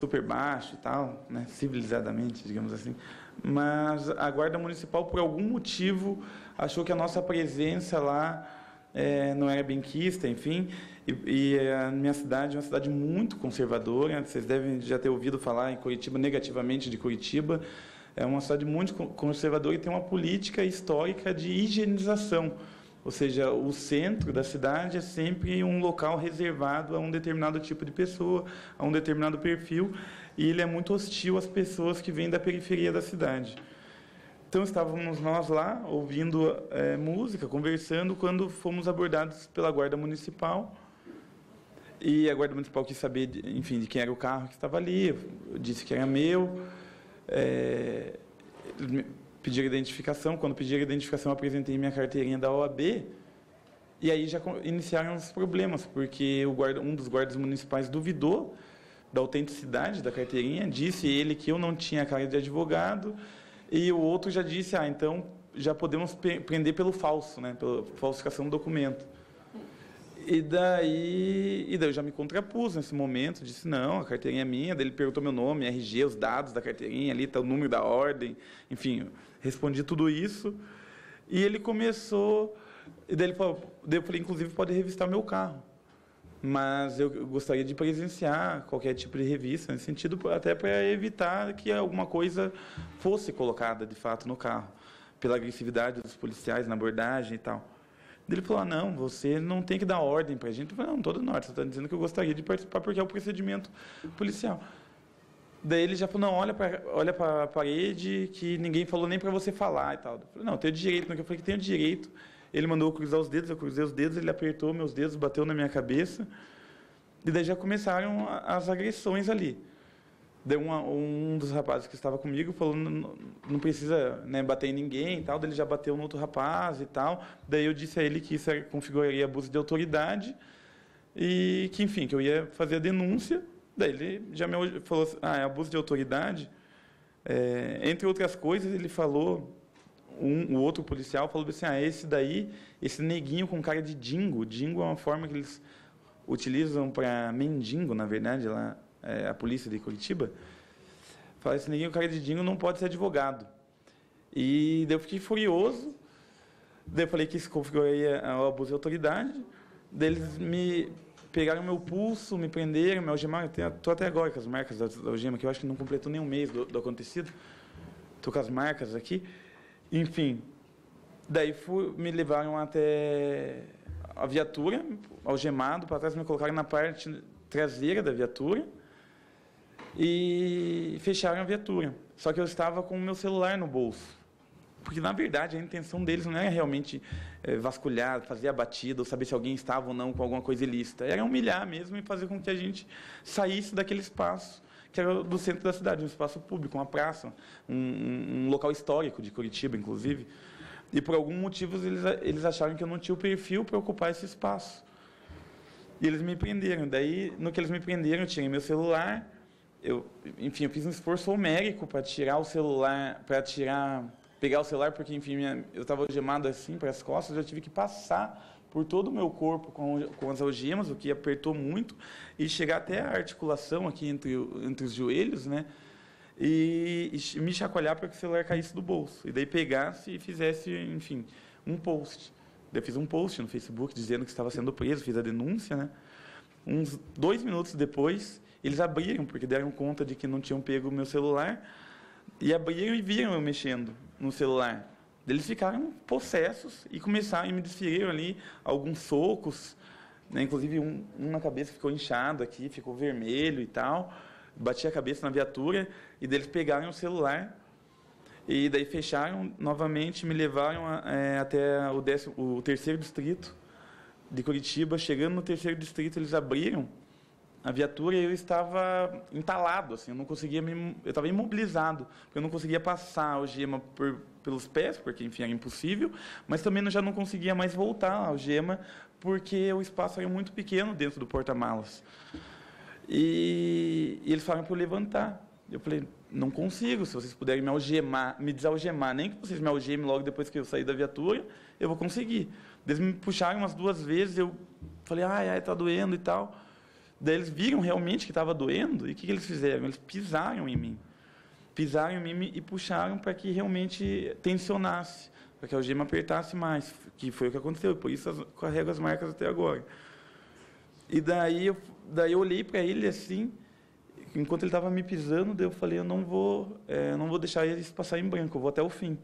super baixo e tal, né, civilizadamente, digamos assim. Mas a Guarda Municipal, por algum motivo, achou que a nossa presença lá não era benquista, enfim. E a minha cidade é uma cidade muito conservadora. Vocês devem já ter ouvido falar em Curitiba, negativamente de Curitiba. É uma cidade muito conservadora e tem uma política histórica de higienização. Ou seja, o centro da cidade é sempre um local reservado a um determinado tipo de pessoa, a um determinado perfil, e ele é muito hostil às pessoas que vêm da periferia da cidade. Então, estávamos nós lá, ouvindo música, conversando, quando fomos abordados pela Guarda Municipal. E a Guarda Municipal quis saber, enfim, de quem era o carro que estava ali. Eu disse que era meu. Pediram identificação. Quando pediram identificação, eu apresentei minha carteirinha da OAB. E aí já iniciaram os problemas, porque um dos guardas municipais duvidou da autenticidade da carteirinha, disse ele que eu não tinha cara de advogado, e o outro já disse, então já podemos prender pelo falso, né, pela falsificação do documento. E daí eu já me contrapus nesse momento, disse, não, a carteirinha é minha. Daí ele perguntou meu nome, RG, os dados da carteirinha, ali está o número da ordem, enfim, respondi tudo isso. E ele começou, e daí eu falei, inclusive, pode revistar meu carro. Mas eu gostaria de presenciar qualquer tipo de revista, nesse sentido, até para evitar que alguma coisa fosse colocada, de fato, no carro, pela agressividade dos policiais na abordagem e tal. Ele falou, não, você não tem que dar ordem para a gente. Eu falei, não, toda norte, você está dizendo que eu gostaria de participar porque é o procedimento policial. Daí ele já falou, não, olha para a parede que ninguém falou nem para você falar e tal. Eu falei, não, eu tenho direito. Eu falei que tenho direito. Ele mandou eu cruzar os dedos, eu cruzei os dedos, ele apertou meus dedos, bateu na minha cabeça. E daí já começaram as agressões ali. Daí um dos rapazes que estava comigo falou, não precisa, né, bater em ninguém e tal. Daí ele já bateu no outro rapaz e tal. Daí eu disse a ele que isso configuraria abuso de autoridade e que, enfim, que eu ia fazer a denúncia. Daí ele já me falou assim, é abuso de autoridade. Entre outras coisas, ele falou, o outro policial falou assim, esse neguinho com cara de dingo. Dingo é uma forma que eles utilizam para mendigo, na verdade, lá. A polícia de Curitiba, fala, esse neguinho, cara de dingo, não pode ser advogado. E daí eu fiquei furioso, daí eu falei que isso configuraria o abuso de autoridade, daí eles me pegaram meu pulso, me prenderam, me algemaram, estou até agora com as marcas da algema, que eu acho que não completou nem um mês do acontecido, estou com as marcas aqui, enfim, daí me levaram até a viatura, algemado, para trás me colocaram na parte traseira da viatura, e fecharam a viatura. Só que eu estava com o meu celular no bolso. Porque, na verdade, a intenção deles não era realmente vasculhar, fazer a batida, ou saber se alguém estava ou não com alguma coisa ilícita. Era humilhar mesmo e fazer com que a gente saísse daquele espaço, que era do centro da cidade, um espaço público, uma praça, um local histórico de Curitiba, inclusive. E, por algum motivo, eles acharam que eu não tinha o perfil para ocupar esse espaço. E eles me prenderam. Daí, no que eles me prenderam, eu tirei meu celular. Eu fiz um esforço homérico para tirar o celular, pegar o celular, porque, enfim, eu estava algemado assim para as costas, eu tive que passar por todo o meu corpo com as algemas, o que apertou muito, e chegar até a articulação aqui entre os joelhos, né? E me chacoalhar para que o celular caísse do bolso. E daí pegasse e fizesse, enfim, um post. Eu fiz um post no Facebook dizendo que estava sendo preso, fiz a denúncia, né? Uns 2 minutos depois, eles abriram, porque deram conta de que não tinham pego o meu celular, e abriram e viram eu mexendo no celular. Eles ficaram possessos e começaram, e me desferiram ali alguns socos, né? Inclusive um na cabeça ficou inchado aqui, ficou vermelho e tal, bati a cabeça na viatura, e daí eles pegaram o celular, e daí fecharam novamente, me levaram até o terceiro distrito de Curitiba. Chegando no terceiro distrito, eles abriram a viatura e eu estava entalado, assim, eu não conseguia eu estava imobilizado, porque eu não conseguia passar a algema pelos pés, porque, enfim, era impossível, mas também já não conseguia mais voltar a algema, porque o espaço era muito pequeno dentro do porta-malas. E eles falaram para eu levantar. Eu falei, não consigo, se vocês puderem me algemar, me desalgemar, nem que vocês me algemem logo depois que eu sair da viatura, eu vou conseguir. Eles me puxaram umas 2 vezes, eu falei, ai, tá doendo e tal. Daí eles viram realmente que estava doendo, e o que eles fizeram? Eles pisaram em mim. Pisaram em mim e puxaram para que realmente tensionasse, para que a algema apertasse mais, que foi o que aconteceu, por isso carrego as marcas até agora. E daí eu olhei para ele assim, enquanto ele estava me pisando, daí eu falei, eu não vou deixar isso passar em branco, eu vou até o fim.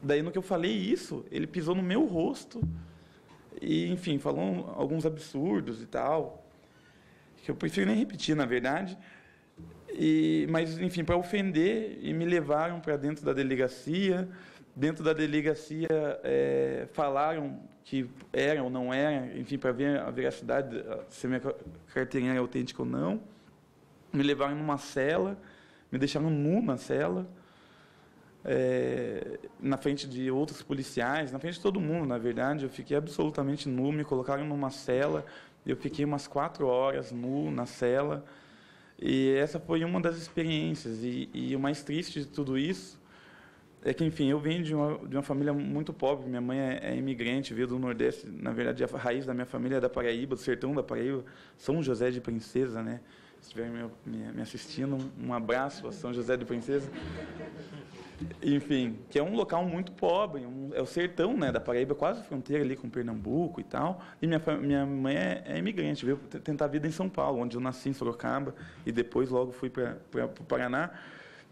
Daí, no que eu falei isso, ele pisou no meu rosto e, enfim, falou alguns absurdos e tal, que eu prefiro nem repetir, na verdade. Mas, enfim, para ofender, e me levaram para dentro da delegacia. Dentro da delegacia, falaram que era ou não era, enfim, para ver a veracidade, se a minha carteirinha era autêntica ou não. Me levaram numa cela, me deixaram nu na cela, na frente de outros policiais, na frente de todo mundo, na verdade. Eu fiquei absolutamente nu, me colocaram numa cela, eu fiquei umas 4 horas nu na cela. E essa foi uma das experiências. E o mais triste de tudo isso é que, enfim, eu venho de uma família muito pobre. Minha mãe é imigrante, veio do Nordeste. Na verdade, a raiz da minha família é da Paraíba, do sertão da Paraíba, São José de Princesa, né? Se estiver me assistindo, um abraço a São José de Princesa. Enfim, que é um local muito pobre, é o sertão, né, da Paraíba, quase fronteira ali com Pernambuco e tal. E minha mãe é imigrante, veio tentar a vida em São Paulo, onde eu nasci, em Sorocaba, e depois logo fui para o Paraná.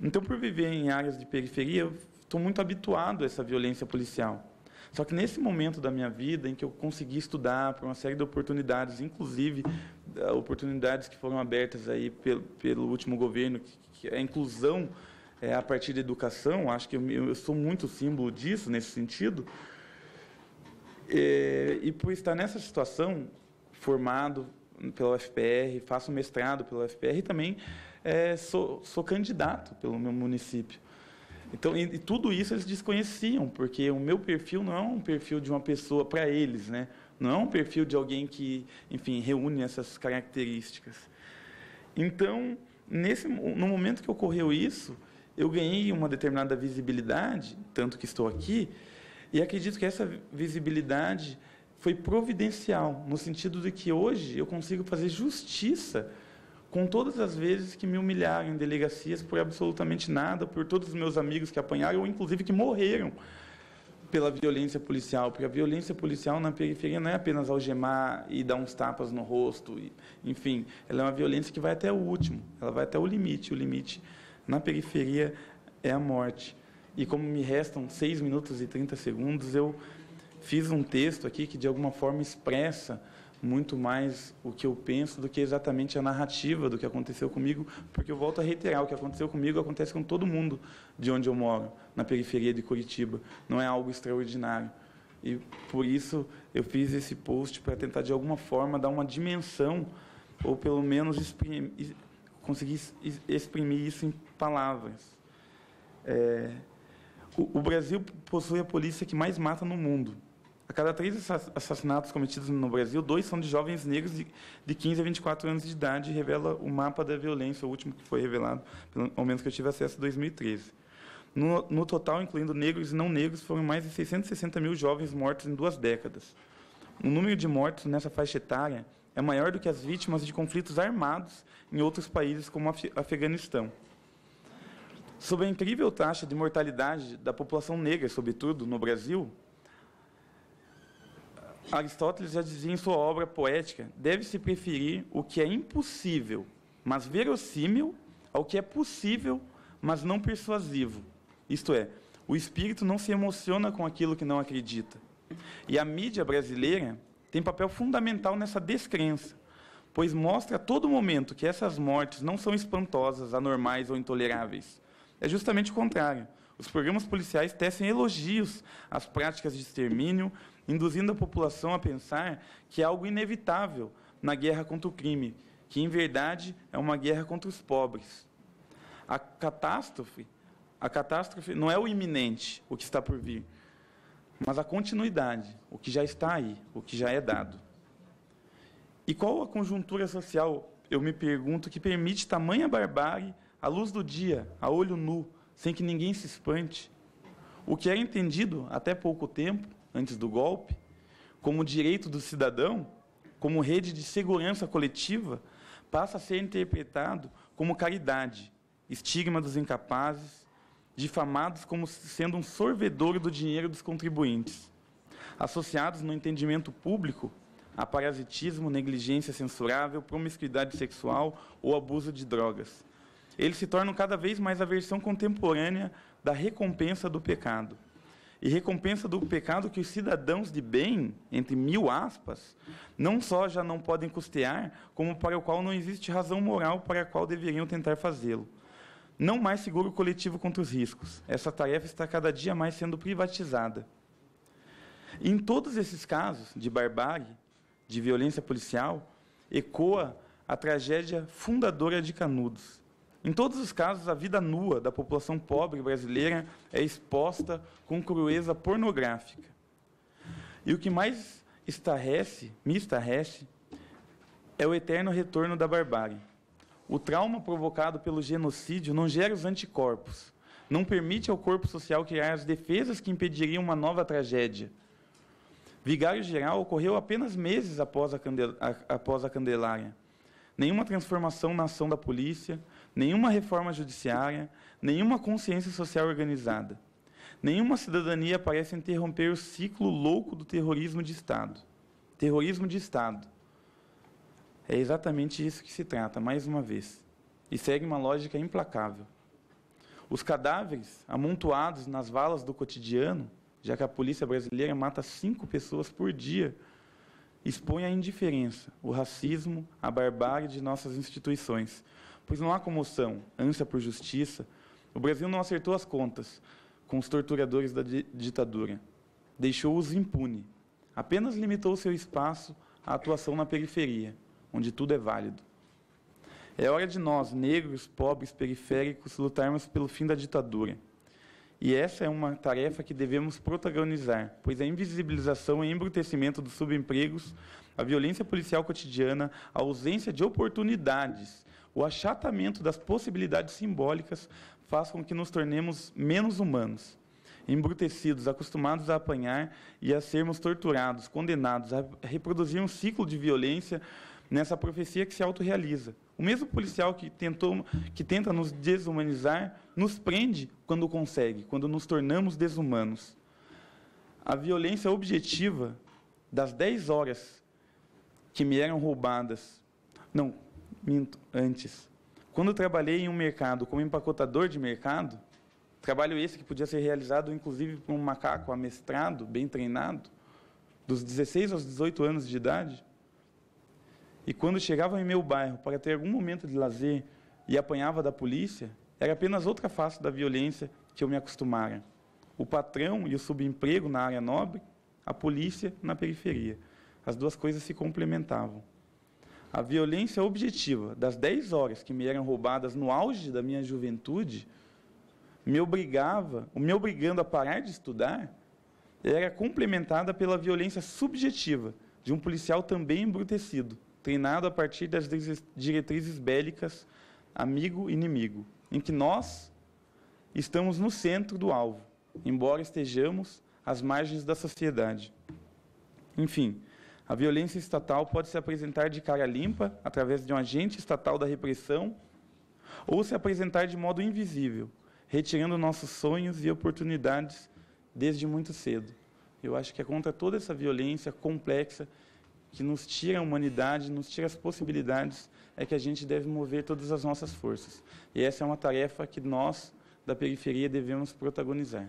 Então, por viver em áreas de periferia, eu estou muito habituado a essa violência policial. Só que nesse momento da minha vida, em que eu consegui estudar por uma série de oportunidades, inclusive oportunidades que foram abertas aí pelo último governo, que é a inclusão a partir da educação, acho que eu sou muito símbolo disso, nesse sentido. E por estar nessa situação, formado pela UFPR, faço mestrado pela UFPR e também sou candidato pelo meu município. Então, e tudo isso eles desconheciam, porque o meu perfil não é um perfil de uma pessoa para eles, né? Não é um perfil de alguém que, enfim, reúne essas características. Então, no momento que ocorreu isso, eu ganhei uma determinada visibilidade, tanto que estou aqui, e acredito que essa visibilidade foi providencial, no sentido de que hoje eu consigo fazer justiça com todas as vezes que me humilharam em delegacias por absolutamente nada, por todos os meus amigos que apanharam, ou inclusive que morreram pela violência policial, porque a violência policial na periferia não é apenas algemar e dar uns tapas no rosto, enfim, ela é uma violência que vai até o último, ela vai até o limite na periferia é a morte. E como me restam 6 minutos e 30 segundos, eu fiz um texto aqui que de alguma forma expressa muito mais o que eu penso do que exatamente a narrativa do que aconteceu comigo, porque eu volto a reiterar, o que aconteceu comigo acontece com todo mundo de onde eu moro, na periferia de Curitiba. Não é algo extraordinário. E, por isso, eu fiz esse post para tentar, de alguma forma, dar uma dimensão, ou pelo menos conseguir exprimir isso em palavras. O Brasil possui a polícia que mais mata no mundo. A cada 3 assassinatos cometidos no Brasil, 2 são de jovens negros de 15 a 24 anos de idade, revela o mapa da violência, o último que foi revelado, pelo menos que eu tive acesso, em 2013. No total, incluindo negros e não negros, foram mais de 660 mil jovens mortos em 2 décadas. O número de mortos nessa faixa etária é maior do que as vítimas de conflitos armados em outros países, como o Afeganistão. Sobre a incrível taxa de mortalidade da população negra, sobretudo no Brasil, Aristóteles já dizia em sua obra poética: deve-se preferir o que é impossível, mas verossímil, ao que é possível, mas não persuasivo. Isto é, o espírito não se emociona com aquilo que não acredita. E a mídia brasileira tem papel fundamental nessa descrença, pois mostra a todo momento que essas mortes não são espantosas, anormais ou intoleráveis. É justamente o contrário. Os programas policiais tecem elogios às práticas de extermínio, induzindo a população a pensar que é algo inevitável na guerra contra o crime, que, em verdade, é uma guerra contra os pobres. A catástrofe não é o iminente, o que está por vir, mas a continuidade, o que já está aí, o que já é dado. E qual a conjuntura social, eu me pergunto, que permite tamanha barbárie à luz do dia, a olho nu, sem que ninguém se espante? O que era entendido até pouco tempo, antes do golpe, como direito do cidadão, como rede de segurança coletiva, passa a ser interpretado como caridade, estigma dos incapazes, difamados como sendo um sorvedor do dinheiro dos contribuintes, associados no entendimento público a parasitismo, negligência censurável, promiscuidade sexual ou abuso de drogas. Eles se tornam cada vez mais a versão contemporânea da recompensa do pecado. E recompensa do pecado que os cidadãos de bem, entre mil aspas, não só já não podem custear, como para o qual não existe razão moral para a qual deveriam tentar fazê-lo. Não mais seguro coletivo contra os riscos. Essa tarefa está cada dia mais sendo privatizada. E em todos esses casos de barbárie, de violência policial, ecoa a tragédia fundadora de Canudos. Em todos os casos, a vida nua da população pobre brasileira é exposta com crueza pornográfica. E o que mais me estarrece, é o eterno retorno da barbárie. O trauma provocado pelo genocídio não gera os anticorpos, não permite ao corpo social criar as defesas que impediriam uma nova tragédia. Vigário Geral ocorreu apenas meses após a Candelária. Nenhuma transformação na ação da polícia, nenhuma reforma judiciária, nenhuma consciência social organizada. Nenhuma cidadania parece interromper o ciclo louco do terrorismo de Estado. Terrorismo de Estado. É exatamente isso que se trata, mais uma vez. E segue uma lógica implacável. Os cadáveres amontoados nas valas do cotidiano, já que a polícia brasileira mata 5 pessoas por dia, expõe a indiferença, o racismo, a barbárie de nossas instituições. Pois não há comoção, ânsia por justiça. O Brasil não acertou as contas com os torturadores da ditadura. Deixou-os impune. Apenas limitou seu espaço à atuação na periferia, onde tudo é válido. É hora de nós, negros, pobres, periféricos, lutarmos pelo fim da ditadura. E essa é uma tarefa que devemos protagonizar, pois a invisibilização e embrutecimento dos subempregos, a violência policial cotidiana, a ausência de oportunidades, o achatamento das possibilidades simbólicas faz com que nos tornemos menos humanos, embrutecidos, acostumados a apanhar e a sermos torturados, condenados a reproduzir um ciclo de violência nessa profecia que se autorrealiza. O mesmo policial que tenta nos desumanizar, nos prende quando consegue, quando nos tornamos desumanos. A violência objetiva das 10 horas que me eram roubadas... Não, minto, antes. Quando eu trabalhei em um mercado como empacotador de mercado, trabalho esse que podia ser realizado, inclusive, por um macaco amestrado, bem treinado, dos 16 aos 18 anos de idade. E quando chegava em meu bairro para ter algum momento de lazer e apanhava da polícia, era apenas outra face da violência que eu me acostumara. O patrão e o subemprego na área nobre, a polícia na periferia. As duas coisas se complementavam. A violência objetiva das 10 horas que me eram roubadas no auge da minha juventude, me obrigando a parar de estudar, era complementada pela violência subjetiva de um policial também embrutecido, treinado a partir das diretrizes bélicas amigo-inimigo, em que nós estamos no centro do alvo, embora estejamos às margens da sociedade. Enfim, a violência estatal pode se apresentar de cara limpa, através de um agente estatal da repressão, ou se apresentar de modo invisível, retirando nossos sonhos e oportunidades desde muito cedo. Eu acho que é contra toda essa violência complexa que nos tira a humanidade, nos tira as possibilidades, é que a gente deve mover todas as nossas forças. E essa é uma tarefa que nós, da periferia, devemos protagonizar.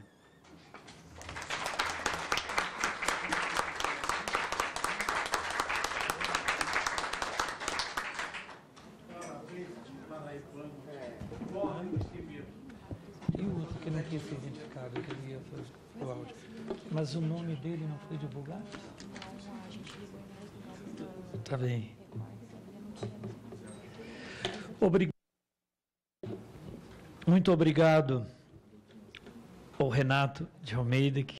E o outro que não quis ser identificado, que ele ia fazer o áudio. Mas o nome dele não foi divulgado? Está bem. Muito obrigado ao Renato de Almeida, que